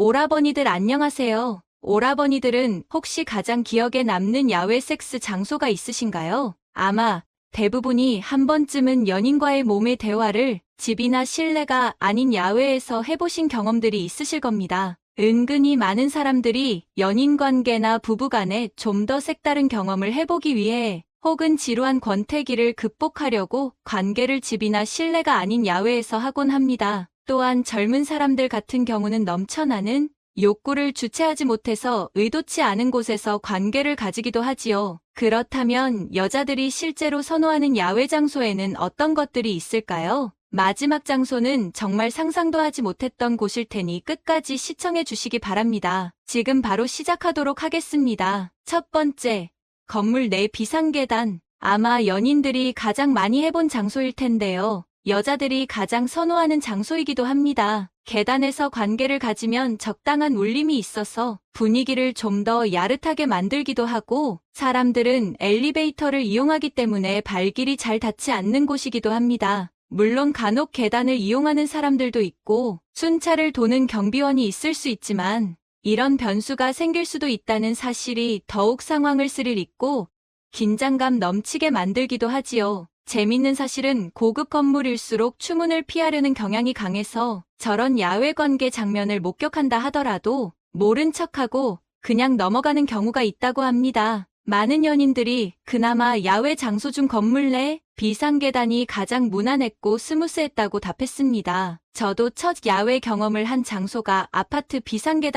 오라버니들 안녕하세요. 오라버니들은 혹시 가장 기억에 남는 야외 섹스 장소가 있으신가요? 아마 대부분이 한 번쯤은 연인과의 몸의 대화를 집이나 실내가 아닌 야외에서 해보신 경험들이 있으실 겁니다. 은근히 많은 사람들이 연인 관계나 부부 간에 좀 더 색다른 경험을 해보기 위해 혹은 지루한 권태기를 극복하려고 관계를 집이나 실내가 아닌 야외에서 하곤 합니다. 또한 젊은 사람들 같은 경우는 넘쳐나는 욕구를 주체하지 못해서 의도치 않은 곳에서 관계를 가지기도 하지요. 그렇다면 여자들이 실제로 선호하는 야외 장소에는 어떤 것들이 있을까요? 마지막 장소는 정말 상상도 하지 못했던 곳일 테니 끝까지 시청해 주시기 바랍니다. 지금 바로 시작하도록 하겠습니다. 첫 번째, 건물 내 비상계단. 아마 연인들이 가장 많이 해본 장소일 텐데요. 여자들이 가장 선호하는 장소이기도 합니다. 계단에서 관계를 가지면 적당한 울림이 있어서 분위기를 좀 더 야릇하게 만들기도 하고, 사람들은 엘리베이터를 이용하기 때문에 발길이 잘 닿지 않는 곳이기도 합니다. 물론 간혹 계단을 이용하는 사람들도 있고 순찰을 도는 경비원이 있을 수 있지만 이런 변수가 생길 수도 있다는 사실이 더욱 상황을 스릴 있고 긴장감 넘치게 만들기도 하지요. 재밌는 사실은 고급 건물일수록 추문을 피하려는 경향이 강해서 저런 야외 관계 장면을 목격한다 하더라도 모른 척하고 그냥 넘어가는 경우가 있다고 합니다. 많은 연인들이 그나마 야외 장소 중 건물 내 비상계단이 가장 무난했고 스무스했다고 답했습니다. 저도 첫 야외 경험을 한 장소가 아파트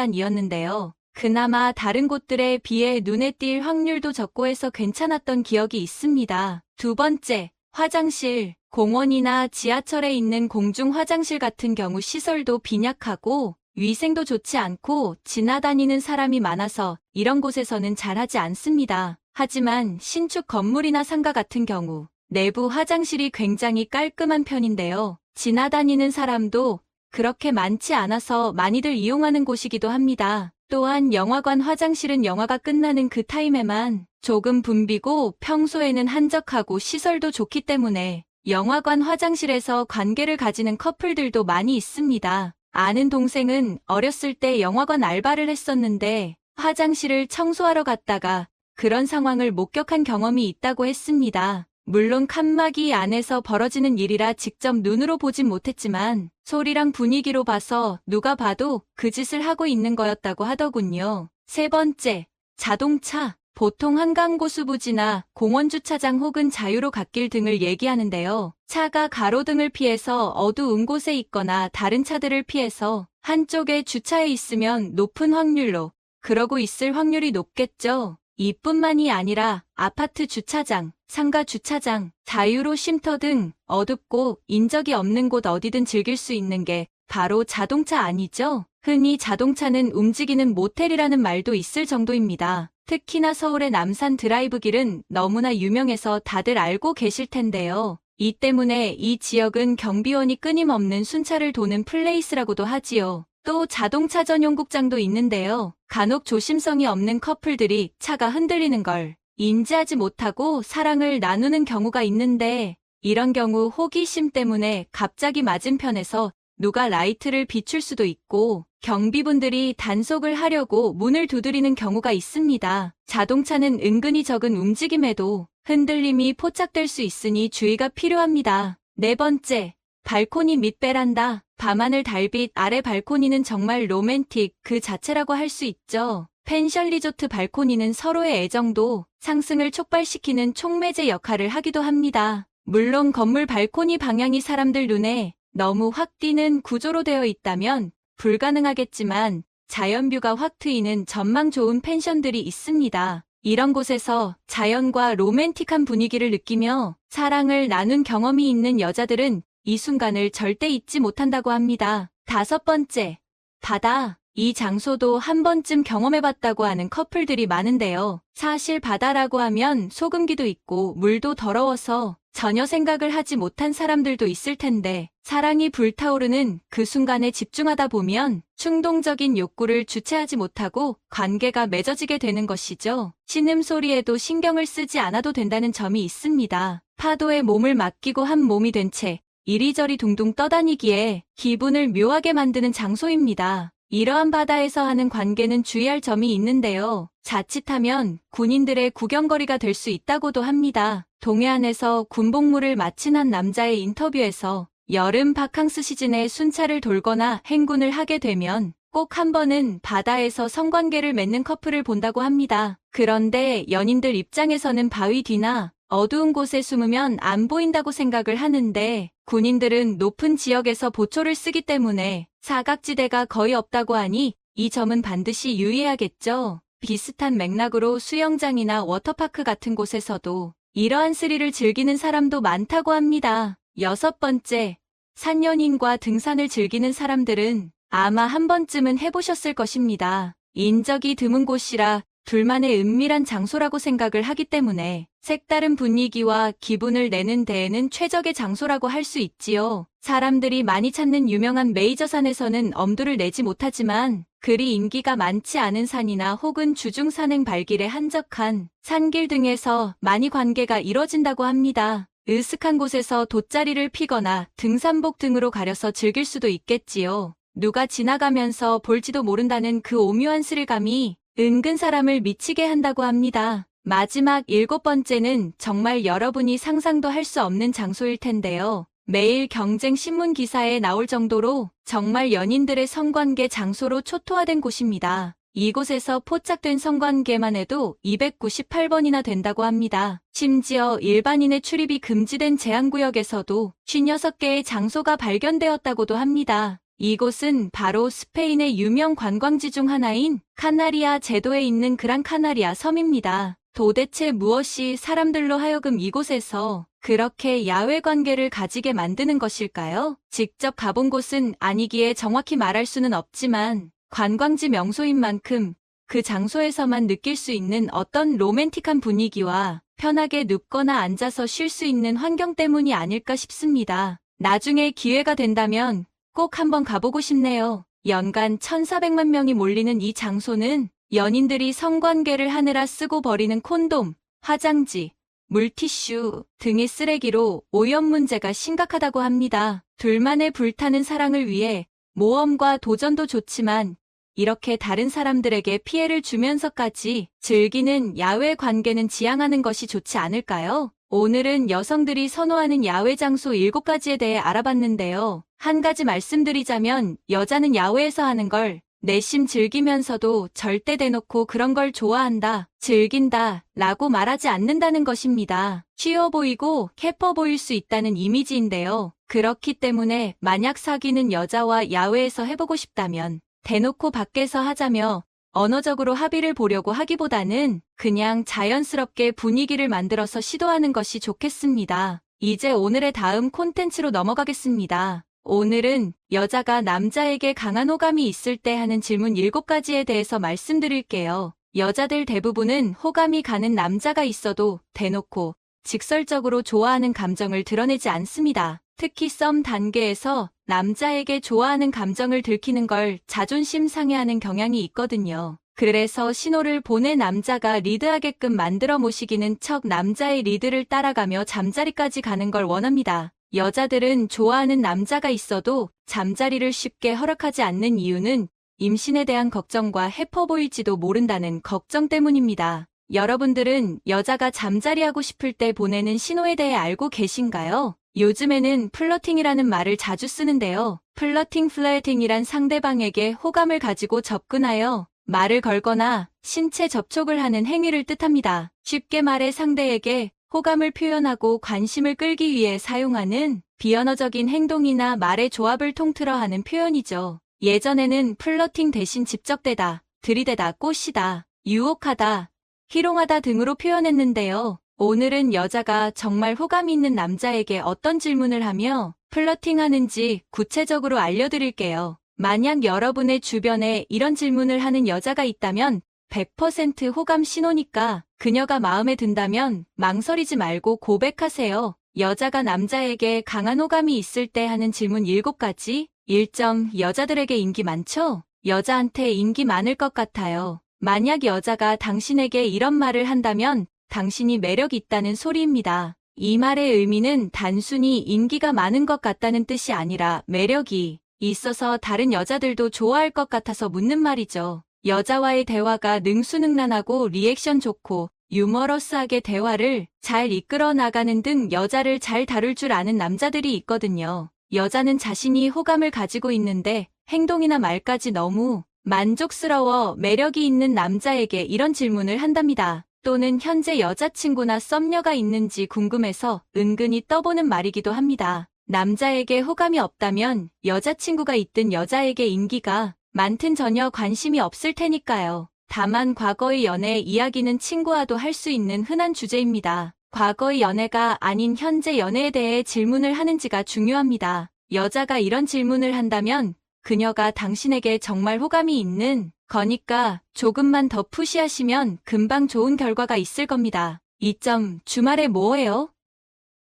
비상계단이었는데요. 그나마 다른 곳들에 비해 눈에 띌 확률도 적고 해서 괜찮았던 기억이 있습니다. 두 번째, 화장실. 공원이나 지하철에 있는 공중 화장실 같은 경우 시설도 빈약하고 위생도 좋지 않고 지나다니는 사람이 많아서 이런 곳에서는 잘하지 않습니다. 하지만 신축 건물이나 상가 같은 경우 내부 화장실이 굉장히 깔끔한 편인데요. 지나다니는 사람도 그렇게 많지 않아서 많이들 이용하는 곳이기도 합니다. 또한 영화관 화장실은 영화가 끝나는 그 타임에만 조금 붐비고 평소에는 한적하고 시설도 좋기 때문에 영화관 화장실에서 관계를 가지는 커플들도 많이 있습니다. 아는 동생은 어렸을 때 영화관 알바를 했었는데 화장실을 청소하러 갔다가 그런 상황을 목격한 경험이 있다고 했습니다. 물론 칸막이 안에서 벌어지는 일이라 직접 눈으로 보진 못했지만 소리랑 분위기로 봐서 누가 봐도 그 짓을 하고 있는 거였다고 하더군요. 세 번째, 자동차. 보통 한강고수부지나 공원주차장 혹은 자유로 갓길 등을 얘기하는데요. 차가 가로등을 피해서 어두운 곳에 있거나 다른 차들을 피해서 한쪽에 주차해 있으면 높은 확률로 그러고 있을 확률이 높겠죠. 이뿐만이 아니라 아파트 주차장, 상가 주차장, 자유로 쉼터 등 어둡고 인적이 없는 곳 어디든 즐길 수 있는 게 바로 자동차 아니죠? 흔히 자동차는 움직이는 모텔이라는 말도 있을 정도입니다. 특히나 서울의 남산 드라이브길은 너무나 유명해서 다들 알고 계실 텐데요. 이 때문에 이 지역은 경비원이 끊임없는 순찰을 도는 플레이스라고도 하지요. 또 자동차 전용 극장도 있는데요. 간혹 조심성이 없는 커플들이 차가 흔들리는 걸 인지하지 못하고 사랑을 나누는 경우가 있는데 이런 경우 호기심 때문에 갑자기 맞은편에서 누가 라이트를 비출 수도 있고 경비분들이 단속을 하려고 문을 두드리는 경우가 있습니다. 자동차는 은근히 적은 움직임에도 흔들림이 포착될 수 있으니 주의가 필요합니다. 네 번째, 발코니 및 베란다. 밤하늘 달빛 아래 발코니는 정말 로맨틱 그 자체라고 할 수 있죠. 펜션 리조트 발코니는 서로의 애정도 상승을 촉발시키는 촉매제 역할을 하기도 합니다. 물론 건물 발코니 방향이 사람들 눈에 너무 확 띄는 구조로 되어 있다면 불가능하겠지만 자연뷰가 확 트이는 전망 좋은 펜션들이 있습니다. 이런 곳에서 자연과 로맨틱한 분위기를 느끼며 사랑을 나눈 경험이 있는 여자들은 이 순간을 절대 잊지 못한다고 합니다. 다섯 번째, 바다. 이 장소도 한 번쯤 경험해봤다고 하는 커플들이 많은데요. 사실 바다라고 하면 소금기도 있고 물도 더러워서 전혀 생각을 하지 못한 사람들도 있을 텐데 사랑이 불타오르는 그 순간에 집중하다 보면 충동적인 욕구를 주체하지 못하고 관계가 맺어지게 되는 것이죠. 신음소리에도 신경을 쓰지 않아도 된다는 점이 있습니다. 파도에 몸을 맡기고 한 몸이 된 채 이리저리 둥둥 떠다니기에 기분을 묘하게 만드는 장소입니다. 이러한 바다에서 하는 관계는 주의할 점이 있는데요. 자칫하면 군인들의 구경거리가 될 수 있다고도 합니다. 동해안에서 군복무를 마친 한 남자의 인터뷰에서 여름 바캉스 시즌에 순찰을 돌거나 행군을 하게 되면 꼭 한 번은 바다에서 성관계를 맺는 커플을 본다고 합니다. 그런데 연인들 입장에서는 바위 뒤나 어두운 곳에 숨으면 안 보인다고 생각을 하는데 군인들은 높은 지역에서 보초를 쓰기 때문에 사각지대가 거의 없다고 하니 이 점은 반드시 유의해야겠죠. 비슷한 맥락으로 수영장이나 워터파크 같은 곳에서도 이러한 스릴을 즐기는 사람도 많다고 합니다. 6번째, 산연인과 등산을 즐기는 사람들은 아마 한 번쯤은 해보셨을 것입니다. 인적이 드문 곳이라 둘만의 은밀한 장소라고 생각을 하기 때문에 색다른 분위기와 기분을 내는 데에는 최적의 장소라고 할 수 있지요. 사람들이 많이 찾는 유명한 메이저산에서는 엄두를 내지 못하지만 그리 인기가 많지 않은 산이나 혹은 주중산행 발길에 한적한 산길 등에서 많이 관계가 이뤄진다고 합니다. 으슥한 곳에서 돗자리를 피거나 등산복 등으로 가려서 즐길 수도 있겠지요. 누가 지나가면서 볼지도 모른다는 그 오묘한 스릴감이 은근 사람을 미치게 한다고 합니다. 마지막 7번째는 정말 여러분이 상상도 할 수 없는 장소일 텐데요. 매일 경쟁 신문 기사에 나올 정도로 정말 연인들의 성관계 장소로 초토화된 곳입니다. 이곳에서 포착된 성관계만 해도 298번이나 된다고 합니다. 심지어 일반인의 출입이 금지된 제한구역에서도 56개의 장소가 발견되었다고도 합니다. 이곳은 바로 스페인의 유명 관광지 중 하나인 카나리아 제도에 있는 그란 카나리아 섬입니다. 도대체 무엇이 사람들로 하여금 이곳에서 그렇게 야외 관계를 가지게 만드는 것일까요? 직접 가본 곳은 아니기에 정확히 말할 수는 없지만 관광지 명소인 만큼 그 장소에서만 느낄 수 있는 어떤 로맨틱한 분위기와 편하게 눕거나 앉아서 쉴 수 있는 환경 때문이 아닐까 싶습니다. 나중에 기회가 된다면 꼭 한번 가보고 싶네요. 연간 1,400만 명이 몰리는 이 장소는 연인들이 성관계를 하느라 쓰고 버리는 콘돔, 화장지, 물티슈 등의 쓰레기로 오염 문제가 심각하다고 합니다. 둘만의 불타는 사랑을 위해 모험과 도전도 좋지만 이렇게 다른 사람들에게 피해를 주면서까지 즐기는 야외 관계는 지양하는 것이 좋지 않을까요? 오늘은 여성들이 선호하는 야외 장소 7가지에 대해 알아봤는데요. 한 가지 말씀드리자면 여자는 야외에서 하는 걸 내심 즐기면서도 절대 대놓고 그런 걸 좋아한다, 즐긴다 라고 말하지 않는다는 것입니다. 쉬워 보이고 캐퍼 보일 수 있다는 이미지인데요. 그렇기 때문에 만약 사귀는 여자와 야외에서 해보고 싶다면 대놓고 밖에서 하자며 언어적으로 합의를 보려고 하기보다는 그냥 자연스럽게 분위기를 만들어서 시도하는 것이 좋겠습니다. 이제 오늘의 다음 콘텐츠로 넘어가겠습니다. 오늘은 여자가 남자에게 강한 호감이 있을 때 하는 질문 7가지에 대해서 말씀드릴게요. 여자들 대부분은 호감이 가는 남자가 있어도 대놓고 직설적으로 좋아하는 감정을 드러내지 않습니다. 특히 썸 단계에서 남자에게 좋아하는 감정을 들키는 걸 자존심 상해하는 경향이 있거든요. 그래서 신호를 보낸 남자가 리드하게끔 만들어 모시기는 척 남자의 리드를 따라가며 잠자리까지 가는 걸 원합니다. 여자들은 좋아하는 남자가 있어도 잠자리를 쉽게 허락하지 않는 이유는 임신에 대한 걱정과 해퍼 보일지도 모른다는 걱정 때문입니다. 여러분들은 여자가 잠자리하고 싶을 때 보내는 신호에 대해 알고 계신가요? 요즘에는 플러팅이라는 말을 자주 쓰는데요. 플러팅이란 상대방에게 호감을 가지고 접근하여 말을 걸거나 신체 접촉을 하는 행위를 뜻합니다. 쉽게 말해 상대에게 호감을 표현하고 관심을 끌기 위해 사용하는 비언어적인 행동이나 말의 조합을 통틀어 하는 표현이죠. 예전에는 플러팅 대신 집적대다, 들이대다, 꼬시다, 유혹하다, 희롱하다 등으로 표현했는데요. 오늘은 여자가 정말 호감이 있는 남자에게 어떤 질문을 하며 플러팅하는지 구체적으로 알려드릴게요. 만약 여러분의 주변에 이런 질문을 하는 여자가 있다면 100% 호감 신호니까 그녀가 마음에 든다면 망설이지 말고 고백하세요. 여자가 남자에게 강한 호감이 있을 때 하는 질문 7가지. 1점. 여자들에게 인기 많죠? 여자한테 인기 많을 것 같아요. 만약 여자가 당신에게 이런 말을 한다면 당신이 매력 있다는 소리입니다. 이 말의 의미는 단순히 인기가 많은 것 같다는 뜻이 아니라 매력이 있어서 다른 여자들도 좋아할 것 같아서 묻는 말이죠. 여자와의 대화가 능수능란하고 리액션 좋고 유머러스하게 대화를 잘 이끌어 나가는 등 여자를 잘 다룰 줄 아는 남자들이 있거든요. 여자는 자신이 호감을 가지고 있는데 행동이나 말까지 너무 만족스러워 매력이 있는 남자에게 이런 질문을 한답니다. 또는 현재 여자친구나 썸녀가 있는지 궁금해서 은근히 떠보는 말이기도 합니다. 남자에게 호감이 없다면 여자친구가 있든 여자에게 인기가 많든 전혀 관심이 없을 테니까요. 다만 과거의 연애 이야기는 친구와도 할 수 있는 흔한 주제입니다. 과거의 연애가 아닌 현재 연애에 대해 질문을 하는지가 중요합니다. 여자가 이런 질문을 한다면 그녀가 당신에게 정말 호감이 있는 거니까 조금만 더 푸시하시면 금방 좋은 결과가 있을 겁니다. 2점. 주말에 뭐 해요?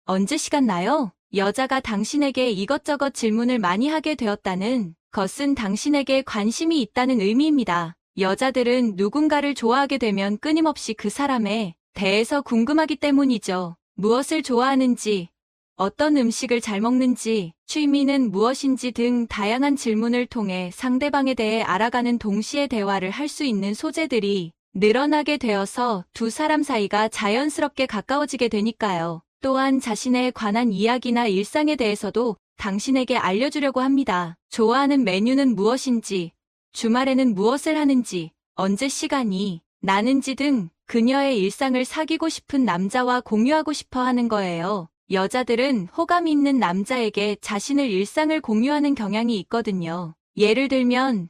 언제 시간 나요? 여자가 당신에게 이것저것 질문을 많이 하게 되었다는 것은 당신에게 관심이 있다는 의미입니다. 여자들은 누군가를 좋아하게 되면 끊임없이 그 사람에 대해서 궁금하기 때문이죠. 무엇을 좋아하는지, 어떤 음식을 잘 먹는지, 취미는 무엇인지 등 다양한 질문을 통해 상대방에 대해 알아가는 동시에 대화를 할 수 있는 소재들이 늘어나게 되어서 두 사람 사이가 자연스럽게 가까워지게 되니까요. 또한 자신에 관한 이야기나 일상에 대해서도 당신에게 알려주려고 합니다. 좋아하는 메뉴는 무엇인지, 주말에는 무엇을 하는지, 언제 시간이 나는지 등 그녀의 일상을 사귀고 싶은 남자와 공유하고 싶어 하는 거예요. 여자들은 호감 있는 남자에게 자신의 일상을 공유하는 경향이 있거든요. 예를 들면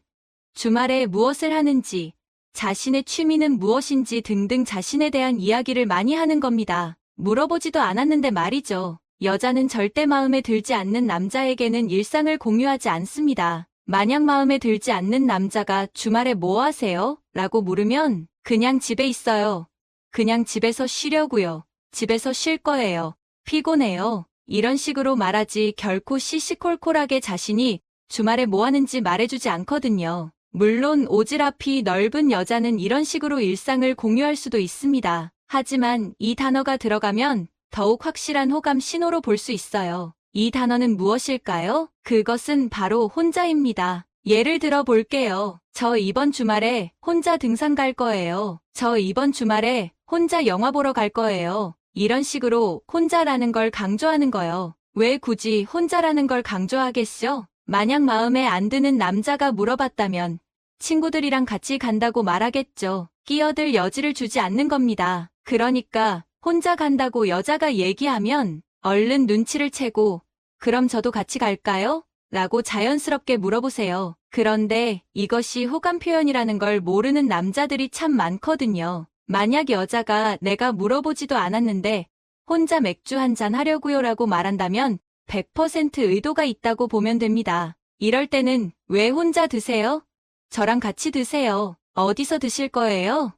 주말에 무엇을 하는지, 자신의 취미는 무엇인지 등등 자신에 대한 이야기를 많이 하는 겁니다. 물어보지도 않았는데 말이죠. 여자는 절대 마음에 들지 않는 남자에게는 일상을 공유하지 않습니다. 만약 마음에 들지 않는 남자가 주말에 뭐 하세요? 라고 물으면 그냥 집에 있어요. 그냥 집에서 쉬려고요. 집에서 쉴 거예요. 피곤해요. 이런 식으로 말하지 결코 시시콜콜하게 자신이 주말에 뭐 하는지 말해주지 않거든요. 물론 오지랖이 넓은 여자는 이런 식으로 일상을 공유할 수도 있습니다. 하지만 이 단어가 들어가면 더욱 확실한 호감 신호로 볼 수 있어요. 이 단어는 무엇일까요? 그것은 바로 혼자입니다. 예를 들어 볼게요. 저 이번 주말에 혼자 등산 갈 거예요. 저 이번 주말에 혼자 영화 보러 갈 거예요. 이런 식으로 혼자라는 걸 강조하는 거요. 왜 굳이 혼자라는 걸 강조하겠죠? 만약 마음에 안 드는 남자가 물어봤다면 친구들이랑 같이 간다고 말하겠죠. 끼어들 여지를 주지 않는 겁니다. 그러니까 혼자 간다고 여자가 얘기하면 얼른 눈치를 채고 그럼 저도 같이 갈까요? 라고 자연스럽게 물어보세요. 그런데 이것이 호감 표현이라는 걸 모르는 남자들이 참 많거든요. 만약 여자가 내가 물어보지도 않았는데 혼자 맥주 한잔 하려고요 라고 말한다면 100% 의도가 있다고 보면 됩니다. 이럴 때는 왜 혼자 드세요? 저랑 같이 드세요. 어디서 드실 거예요?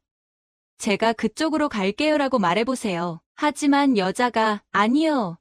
제가 그쪽으로 갈게요 라고 말해보세요. 하지만 여자가 아니요.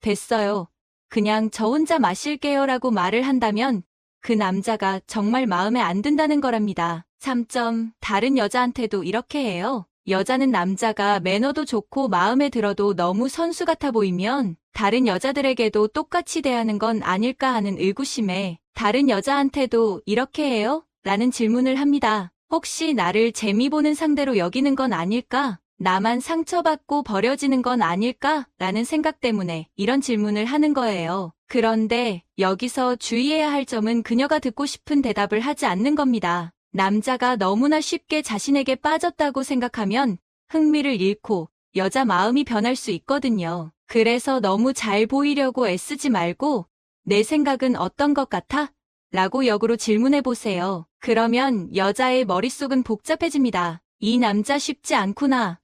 됐어요. 그냥 저 혼자 마실게요 라고 말을 한다면 그 남자가 정말 마음에 안 든다는 거랍니다. 3점. 다른 여자한테도 이렇게 해요. 여자는 남자가 매너도 좋고 마음에 들어도 너무 선수 같아 보이면 다른 여자들에게도 똑같이 대하는 건 아닐까 하는 의구심에 다른 여자한테도 이렇게 해요? 라는 질문을 합니다. 혹시 나를 재미 보는 상대로 여기는 건 아닐까? 나만 상처받고 버려지는 건 아닐까? 라는 생각 때문에 이런 질문을 하는 거예요. 그런데 여기서 주의해야 할 점은 그녀가 듣고 싶은 대답을 하지 않는 겁니다. 남자가 너무나 쉽게 자신에게 빠졌다고 생각하면 흥미를 잃고 여자 마음이 변할 수 있거든요. 그래서 너무 잘 보이려고 애쓰지 말고 내 생각은 어떤 것 같아? 라고 역으로 질문해 보세요. 그러면 여자의 머릿속은 복잡해집니다. 이 남자 쉽지 않구나.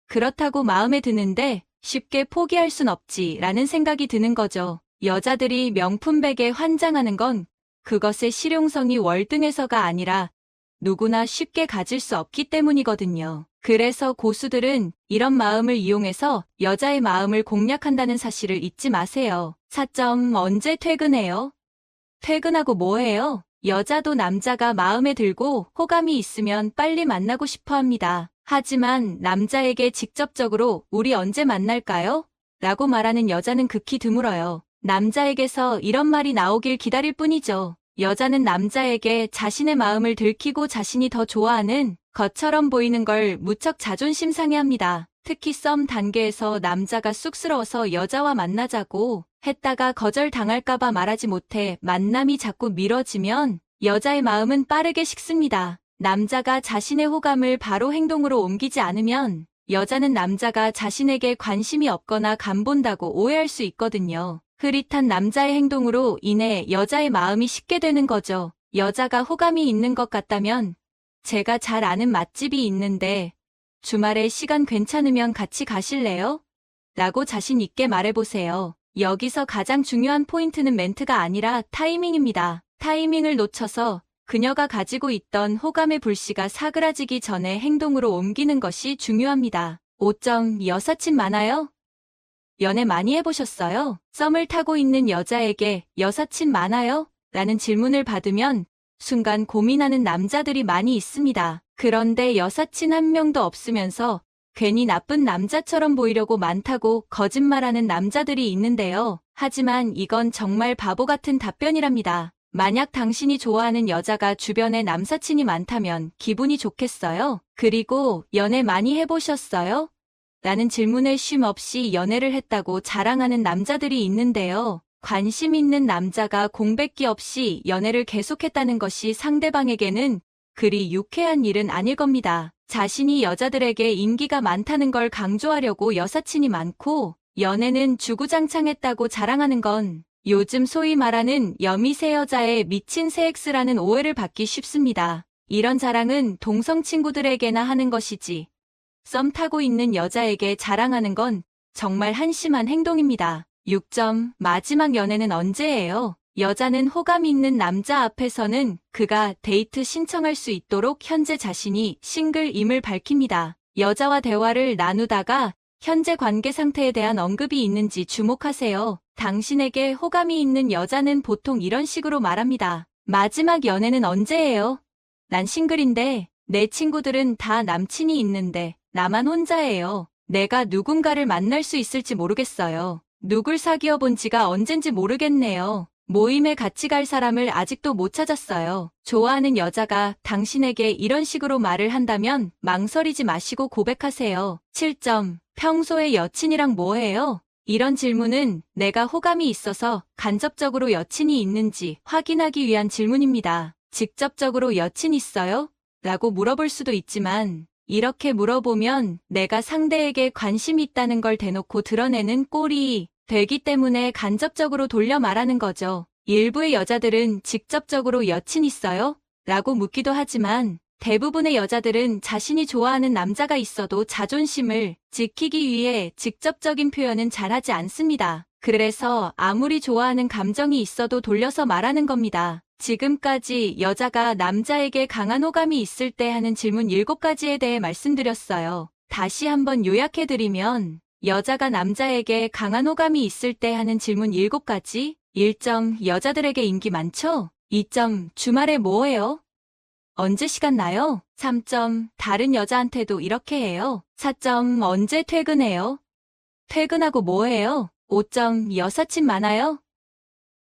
그렇다고 마음에 드는데 쉽게 포기할 순 없지 라는 생각이 드는 거죠. 여자들이 명품백에 환장하는 건 그것의 실용성이 월등해서가 아니라 누구나 쉽게 가질 수 없기 때문이거든요. 그래서 고수들은 이런 마음을 이용해서 여자의 마음을 공략한다는 사실을 잊지 마세요. 4점. 언제 퇴근해요? 퇴근하고 뭐 해요? 여자도 남자가 마음에 들고 호감이 있으면 빨리 만나고 싶어 합니다. 하지만 남자에게 직접적으로 우리 언제 만날까요? 라고 말하는 여자는 극히 드물어요. 남자에게서 이런 말이 나오길 기다릴 뿐이죠. 여자는 남자에게 자신의 마음을 들키고 자신이 더 좋아하는 것처럼 보이는 걸 무척 자존심 상해합니다. 특히 썸 단계에서 남자가 쑥스러워서 여자와 만나자고 했다가 거절당할까봐 말하지 못해 만남이 자꾸 미뤄지면 여자의 마음은 빠르게 식습니다. 남자가 자신의 호감을 바로 행동으로 옮기지 않으면 여자는 남자가 자신에게 관심이 없거나 간본다고 오해할 수 있거든요. 흐릿한 남자의 행동으로 인해 여자의 마음이 식게 되는 거죠. 여자가 호감이 있는 것 같다면 제가 잘 아는 맛집이 있는데 주말에 시간 괜찮으면 같이 가실래요? 라고 자신 있게 말해보세요. 여기서 가장 중요한 포인트는 멘트가 아니라 타이밍입니다. 타이밍을 놓쳐서 그녀가 가지고 있던 호감의 불씨가 사그라지기 전에 행동으로 옮기는 것이 중요합니다. 5점. 여사친 많아요? 연애 많이 해보셨어요? 썸을 타고 있는 여자에게 여사친 많아요? 라는 질문을 받으면 순간 고민하는 남자들이 많이 있습니다. 그런데 여사친 한 명도 없으면서 괜히 나쁜 남자처럼 보이려고 많다고 거짓말하는 남자들이 있는데요. 하지만 이건 정말 바보 같은 답변이랍니다. 만약 당신이 좋아하는 여자가 주변에 남사친이 많다면 기분이 좋겠어요? 그리고 연애 많이 해보셨어요? 라는 질문에 쉼 없이 연애를 했다고 자랑하는 남자들이 있는데요. 관심 있는 남자가 공백기 없이 연애를 계속했다는 것이 상대방에게는 그리 유쾌한 일은 아닐 겁니다. 자신이 여자들에게 인기가 많다는 걸 강조하려고 여사친이 많고 연애는 주구장창했다고 자랑하는 건 요즘 소위 말하는 여미새 여자의 미친 새엑스라는 오해를 받기 쉽습니다. 이런 자랑은 동성 친구들에게나 하는 것이지 썸 타고 있는 여자에게 자랑하는 건 정말 한심한 행동입니다. 6점. 마지막 연애는 언제예요? 여자는 호감 있는 남자 앞에서는 그가 데이트 신청할 수 있도록 현재 자신이 싱글임을 밝힙니다. 여자와 대화를 나누다가 현재 관계 상태에 대한 언급이 있는지 주목하세요. 당신에게 호감이 있는 여자는 보통 이런 식으로 말합니다. 마지막 연애는 언제예요? 난 싱글인데 내 친구들은 다 남친이 있는데 나만 혼자예요. 내가 누군가를 만날 수 있을지 모르겠어요. 누굴 사귀어 본 지가 언젠지 모르겠네요. 모임에 같이 갈 사람을 아직도 못 찾았어요. 좋아하는 여자가 당신에게 이런 식으로 말을 한다면 망설이지 마시고 고백하세요. 7점. 평소에 여친이랑 뭐 해요? 이런 질문은 내가 호감이 있어서 간접적으로 여친이 있는지 확인하기 위한 질문입니다. 직접적으로 여친 있어요? 라고 물어볼 수도 있지만 이렇게 물어보면 내가 상대에게 관심이 있다는 걸 대놓고 드러내는 꼴이 되기 때문에 간접적으로 돌려 말하는 거죠. 일부의 여자들은 직접적으로 여친 있어요? 라고 묻기도 하지만 대부분의 여자들은 자신이 좋아하는 남자가 있어도 자존심을 지키기 위해 직접적인 표현은 잘하지 않습니다. 그래서 아무리 좋아하는 감정이 있어도 돌려서 말하는 겁니다. 지금까지 여자가 남자에게 강한 호감이 있을 때 하는 질문 7가지에 대해 말씀드렸어요. 다시 한번 요약해드리면 여자가 남자에게 강한 호감이 있을 때 하는 질문 7가지. 1점. 여자들에게 인기 많죠? 2점. 주말에 뭐 해요? 언제 시간 나요? 3점. 다른 여자한테도 이렇게 해요. 4점. 언제 퇴근해요? 퇴근하고 뭐 해요? 5점. 여사친 많아요?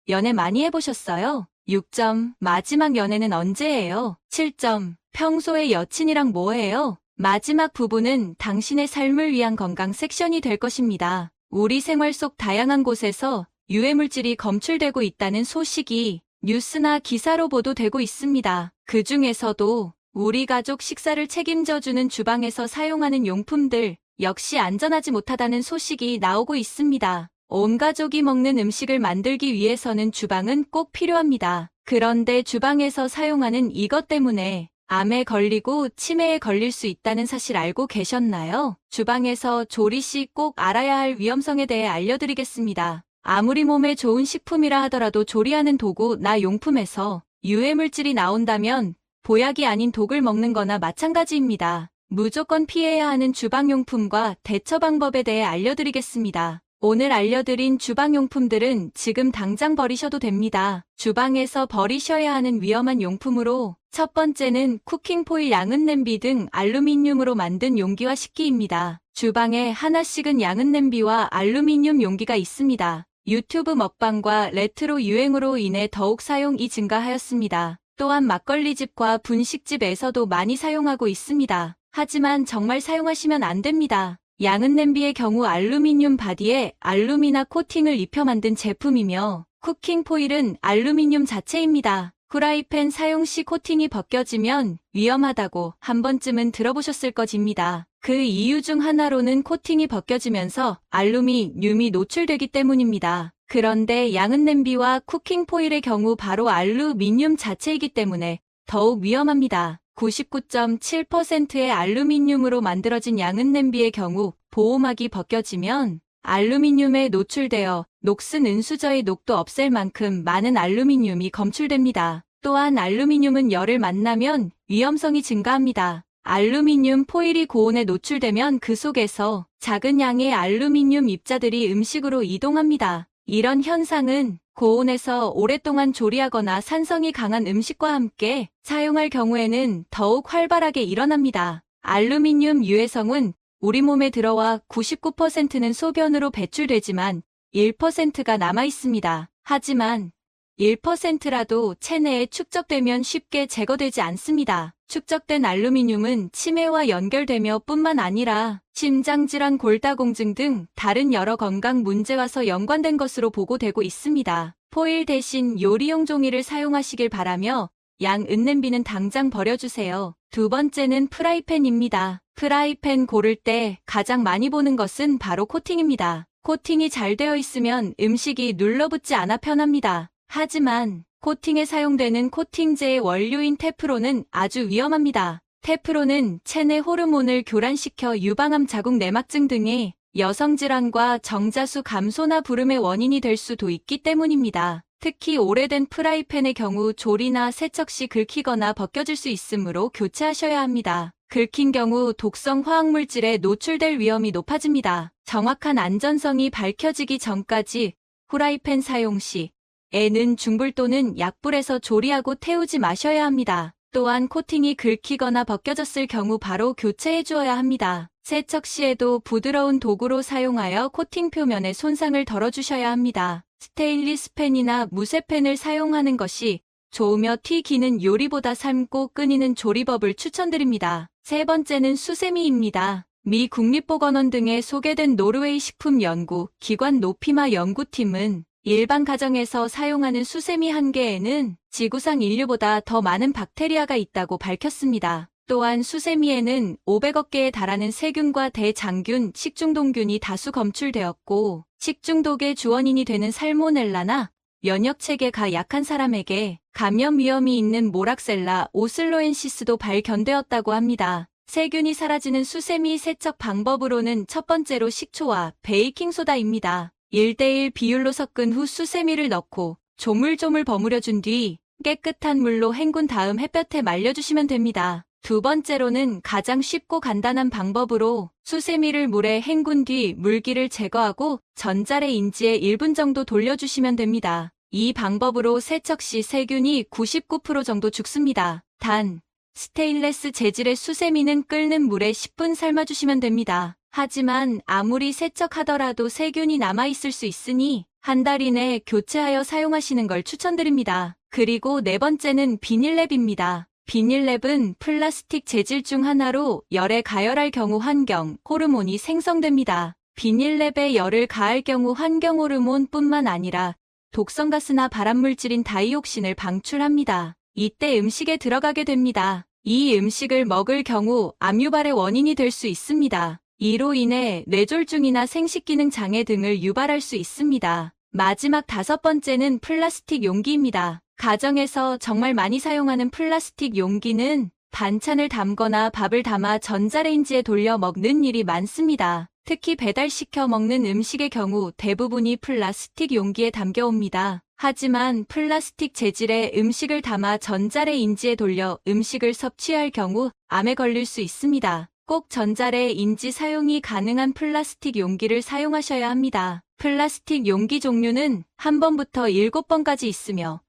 연애 많이 해보셨어요? 6점. 마지막 연애는 언제예요? 7점. 평소에 여친이랑 뭐 해요? 마지막 부분은 당신의 삶을 위한 건강 섹션이 될 것입니다. 우리 생활 속 다양한 곳에서 유해물질이 검출되고 있다는 소식이 뉴스나 기사로 보도되고 있습니다. 그 중에서도 우리 가족 식사를 책임져주는 주방에서 사용하는 용품들 역시 안전하지 못하다는 소식이 나오고 있습니다. 온 가족이 먹는 음식을 만들기 위해서는 주방은 꼭 필요합니다. 그런데 주방에서 사용하는 이것 때문에 암에 걸리고 치매에 걸릴 수 있다는 사실 알고 계셨나요? 주방에서 조리 시 꼭 알아야 할 위험성에 대해 알려드리겠습니다. 아무리 몸에 좋은 식품이라 하더라도 조리하는 도구나 용품에서 유해물질이 나온다면 보약이 아닌 독을 먹는 거나 마찬가지입니다. 무조건 피해야 하는 주방용품과 대처 방법에 대해 알려드리겠습니다. 오늘 알려드린 주방용품들은 지금 당장 버리셔도 됩니다. 주방에서 버리셔야 하는 위험한 용품으로 첫 번째는 쿠킹포일 양은 냄비 등 알루미늄으로 만든 용기와 식기입니다. 주방에 하나씩은 양은 냄비와 알루미늄 용기가 있습니다. 유튜브 먹방과 레트로 유행으로 인해 더욱 사용이 증가하였습니다. 또한 막걸리집과 분식집에서도 많이 사용하고 있습니다. 하지만 정말 사용하시면 안 됩니다. 양은 냄비의 경우 알루미늄 바디에 알루미나 코팅을 입혀 만든 제품이며 쿠킹 포일은 알루미늄 자체입니다. 후라이팬 사용 시 코팅이 벗겨지면 위험하다고 한 번쯤은 들어보셨을 것입니다. 그 이유 중 하나로는 코팅이 벗겨지면서 알루미늄이 노출되기 때문입니다. 그런데 양은 냄비와 쿠킹 포일의 경우 바로 알루미늄 자체이기 때문에 더욱 위험합니다. 99.7%의 알루미늄으로 만들어진 양은 냄비의 경우 보호막이 벗겨지면 알루미늄에 노출되어 녹슨 은수저의 녹도 없앨 만큼 많은 알루미늄이 검출됩니다. 또한 알루미늄은 열을 만나면 위험성이 증가합니다. 알루미늄 포일이 고온에 노출되면 그 속에서 작은 양의 알루미늄 입자들이 음식으로 이동합니다. 이런 현상은 고온에서 오랫동안 조리하거나 산성이 강한 음식과 함께 사용할 경우에는 더욱 활발하게 일어납니다. 알루미늄 유해성은 우리 몸에 들어와 99%는 소변으로 배출되지만 1%가 남아 있습니다. 하지만 1%라도 체내에 축적되면 쉽게 제거되지 않습니다. 축적된 알루미늄은 치매와 연결되며 뿐만 아니라 심장질환, 골다공증 등 다른 여러 건강 문제와서 연관된 것으로 보고되고 있습니다. 포일 대신 요리용 종이를 사용하시길 바라며 양 은냄비는 당장 버려주세요. 두 번째는 프라이팬입니다. 프라이팬 고를 때 가장 많이 보는 것은 바로 코팅입니다. 코팅이 잘 되어 있으면 음식이 눌러붙지 않아 편합니다. 하지만 코팅에 사용되는 코팅제의 원료인 테프론은 아주 위험합니다. 테프론은 체내 호르몬을 교란시켜 유방암, 자궁 내막증 등의 여성질환과 정자수 감소나 부름의 원인이 될 수도 있기 때문입니다. 특히 오래된 프라이팬의 경우 조리나 세척 시 긁히거나 벗겨질 수 있으므로 교체하셔야 합니다. 긁힌 경우 독성 화학물질에 노출될 위험이 높아집니다. 정확한 안전성이 밝혀지기 전까지 후라이팬 사용 시에는 중불 또는 약불에서 조리하고 태우지 마셔야 합니다. 또한 코팅이 긁히거나 벗겨졌을 경우 바로 교체해 주어야 합니다. 세척 시에도 부드러운 도구로 사용하여 코팅 표면의 손상을 덜어주셔야 합니다. 스테인리스 팬이나 무쇠팬을 사용하는 것이 좋으며 튀기는 요리보다 삶고 끓이는 조리법을 추천드립니다. 세 번째는 수세미입니다. 미 국립보건원 등에 소개된 노르웨이 식품연구기관 노피마 연구팀은 일반 가정에서 사용하는 수세미 한 개에는 지구상 인류보다 더 많은 박테리아가 있다고 밝혔습니다. 또한 수세미에는 500억 개에 달하는 세균과 대장균, 식중독균이 다수 검출되었고 식중독의 주원인이 되는 살모넬라나 면역체계가 약한 사람에게 감염 위험이 있는 모락셀라 오슬로엔시스도 발견되었다고 합니다. 세균이 사라지는 수세미 세척 방법으로는 첫 번째로 식초와 베이킹소다입니다. 1:1 비율로 섞은 후 수세미를 넣고 조물조물 버무려 준 뒤 깨끗한 물로 헹군 다음 햇볕에 말려주시면 됩니다. 두 번째로는 가장 쉽고 간단한 방법으로 수세미를 물에 헹군 뒤 물기를 제거하고 전자레인지에 1분 정도 돌려주시면 됩니다. 이 방법으로 세척 시 세균이 99% 정도 죽습니다. 단, 스테인레스 재질의 수세미는 끓는 물에 10분 삶아주시면 됩니다. 하지만 아무리 세척하더라도 세균이 남아있을 수 있으니 한 달 이내 교체하여 사용하시는 걸 추천드립니다. 그리고 네 번째는 비닐랩입니다. 비닐랩은 플라스틱 재질 중 하나로 열에 가열할 경우 환경 호르몬이 생성됩니다. 비닐랩에 열을 가할 경우 환경 호르몬뿐만 아니라 독성가스나 발암물질인 다이옥신을 방출합니다. 이때 음식에 들어가게 됩니다. 이 음식을 먹을 경우 암 유발의 원인이 될 수 있습니다. 이로 인해 뇌졸중이나 생식기능 장애 등을 유발할 수 있습니다. 마지막 다섯 번째는 플라스틱 용기입니다. 가정에서 정말 많이 사용하는 플라스틱 용기는 반찬을 담거나 밥을 담아 전자레인지에 돌려 먹는 일이 많습니다. 특히 배달시켜 먹는 음식의 경우 대부분이 플라스틱 용기에 담겨옵니다. 하지만 플라스틱 재질의 음식을 담아 전자레인지에 돌려 음식을 섭취할 경우 암에 걸릴 수 있습니다. 꼭 전자레인지 사용이 가능한 플라스틱 용기를 사용하셔야 합니다. 플라스틱 용기 종류는 1번부터 7번까지 있으며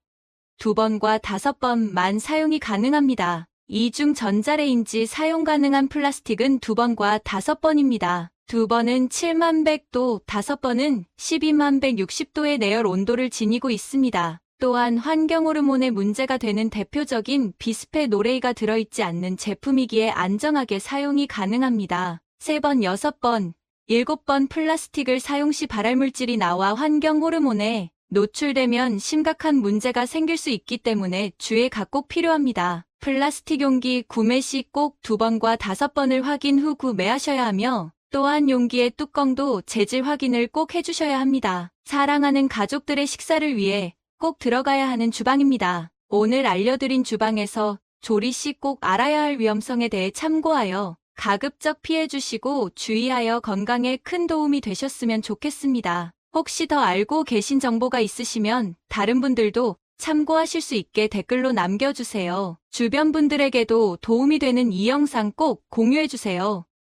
2번과 5번만 사용이 가능합니다. 이 중 전자레인지 사용 가능한 플라스틱은 2번과 5번입니다. 2번은 7,100도, 5번은 12,160도의 내열 온도를 지니고 있습니다. 또한 환경 호르몬에 문제가 되는 대표적인 비스페노레이가 들어있지 않는 제품이기에 안정하게 사용이 가능합니다. 3번, 6번, 7번 플라스틱을 사용 시 발암물질이 나와 환경 호르몬에 노출되면 심각한 문제가 생길 수 있기 때문에 주의가 꼭 필요합니다. 플라스틱 용기 구매 시 꼭 2번과 5번을 확인 후 구매하셔야 하며 또한 용기의 뚜껑도 재질 확인을 꼭 해주셔야 합니다. 사랑하는 가족들의 식사를 위해 꼭 들어가야 하는 주방입니다. 오늘 알려드린 주방에서 조리 시 꼭 알아야 할 위험성에 대해 참고하여 가급적 피해주시고 주의하여 건강에 큰 도움이 되셨으면 좋겠습니다. 혹시 더 알고 계신 정보가 있으시면 다른 분들도 참고하실 수 있게 댓글로 남겨주세요. 주변 분들에게도 도움이 되는 이 영상 꼭 공유해주세요.